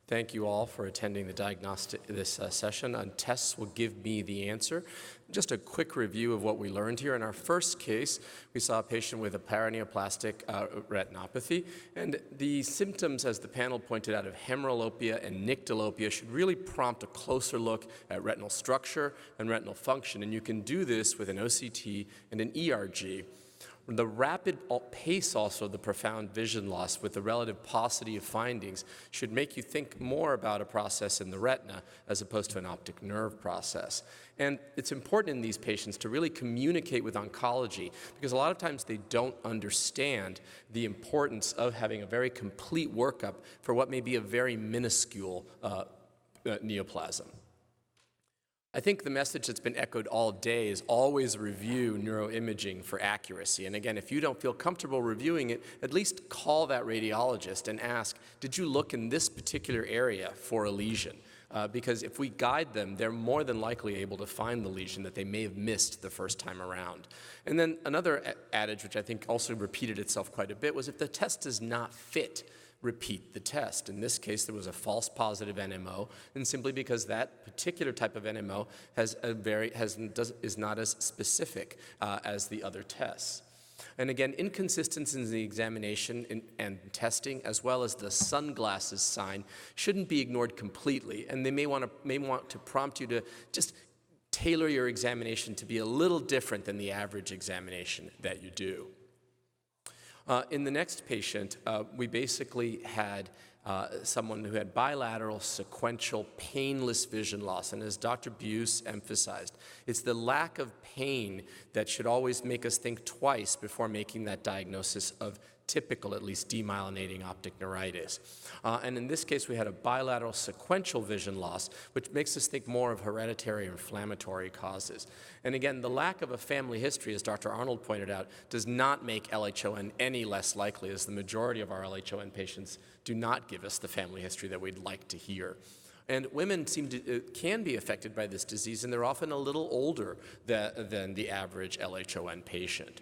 Thank you all for attending this session on tests will give me the answer. Just a quick review of what we learned here. In our first case, we saw a patient with a paraneoplastic retinopathy, and the symptoms, as the panel pointed out, of hemerolopia and nyctalopia should really prompt a closer look at retinal structure and retinal function, and you can do this with an OCT and an ERG. The rapid pace also of the profound vision loss with the relative paucity of findings should make you think more about a process in the retina as opposed to an optic nerve process. And it's important in these patients to really communicate with oncology because a lot of times they don't understand the importance of having a very complete workup for what may be a very minuscule neoplasm. I think the message that's been echoed all day is always review neuroimaging for accuracy. And again, if you don't feel comfortable reviewing it, at least call that radiologist and ask, did you look in this particular area for a lesion? Because if we guide them, they're more than likely able to find the lesion that they may have missed the first time around. And then another adage, which I think also repeated itself quite a bit, was if the test does not fit, repeat the test. In this case, there was a false positive NMO, and simply because that particular type of NMO is not as specific as the other tests. And again, inconsistencies in the examination and testing, as well as the sunglasses sign, shouldn't be ignored completely, and they may want to prompt you to just tailor your examination to be a little different than the average examination that you do. In the next patient, we basically had someone who had bilateral, sequential, painless vision loss. And as Dr. Buse emphasized, it's the lack of pain that should always make us think twice before making that diagnosis of typical, at least, demyelinating optic neuritis. And in this case, we had a bilateral sequential vision loss, which makes us think more of hereditary inflammatory causes. And again, the lack of a family history, as Dr. Arnold pointed out, does not make LHON any less likely, as the majority of our LHON patients do not give us the family history that we'd like to hear. And women can be affected by this disease, and they're often a little older than the average LHON patient.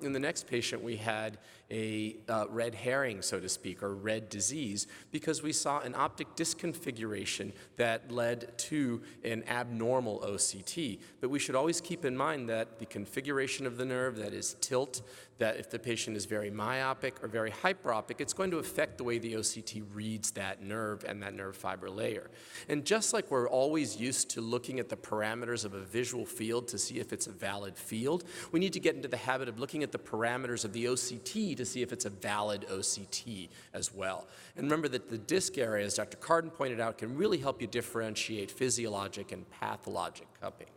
In the next patient, we had a red herring, so to speak, or red disease, because we saw an optic disconfiguration that led to an abnormal OCT. But we should always keep in mind that the configuration of the nerve, that is tilt, that if the patient is very myopic or very hyperopic, it's going to affect the way the OCT reads that nerve and that nerve fiber layer. And just like we're always used to looking at the parameters of a visual field to see if it's a valid field, we need to get into the habit of looking at the parameters of the OCT to see if it's a valid OCT as well. And remember that the disc area, as Dr. Carden pointed out, can really help you differentiate physiologic and pathologic cupping.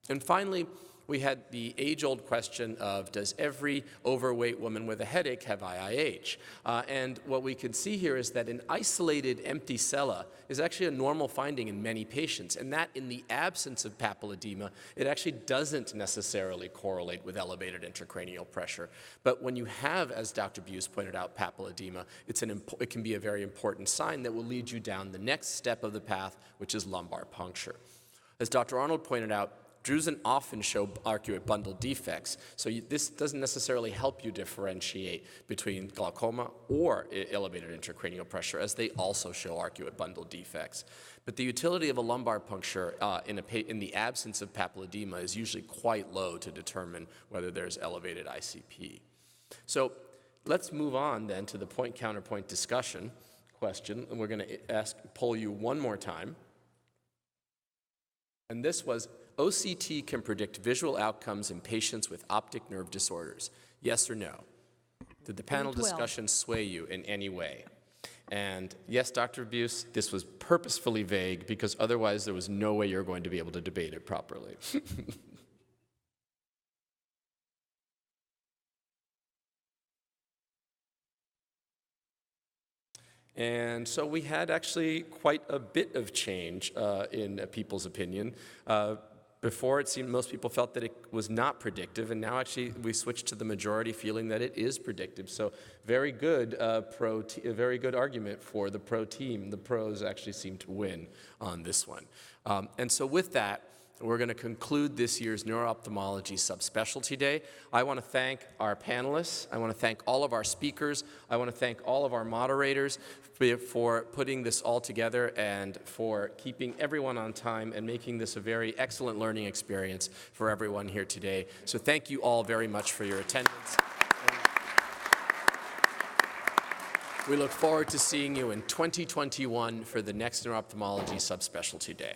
And finally, we had the age-old question of, does every overweight woman with a headache have IIH? And what we can see here is that an isolated empty sella is actually a normal finding in many patients, and that in the absence of papilledema, it actually doesn't necessarily correlate with elevated intracranial pressure. But when you have, as Dr. Buse pointed out, papilledema, it can be a very important sign that will lead you down the next step of the path, which is lumbar puncture. As Dr. Arnold pointed out, drusen often show arcuate bundle defects, so this doesn't necessarily help you differentiate between glaucoma or elevated intracranial pressure, as they also show arcuate bundle defects. But the utility of a lumbar puncture in the absence of papilledema is usually quite low to determine whether there's elevated ICP. So let's move on then to the point-counterpoint discussion question, and we're going to poll you one more time. And this was, OCT can predict visual outcomes in patients with optic nerve disorders. Yes or no? Did the panel discussion sway you in any way? And yes, Dr. Buse, this was purposefully vague because otherwise there was no way you're going to be able to debate it properly. And so we had actually quite a bit of change in people's opinion. Before, it seemed most people felt that it was not predictive, and now actually we switched to the majority feeling that it is predictive. So very good, a very good argument for the pro team. The pros actually seem to win on this one. And so with that, We're going to conclude this year's Neuro-Ophthalmology Subspecialty Day. I want to thank our panelists. I want to thank all of our speakers. I want to thank all of our moderators for putting this all together and for keeping everyone on time and making this a very excellent learning experience for everyone here today. So thank you all very much for your attendance. We look forward to seeing you in 2021 for the next Neuro-Ophthalmology Subspecialty Day.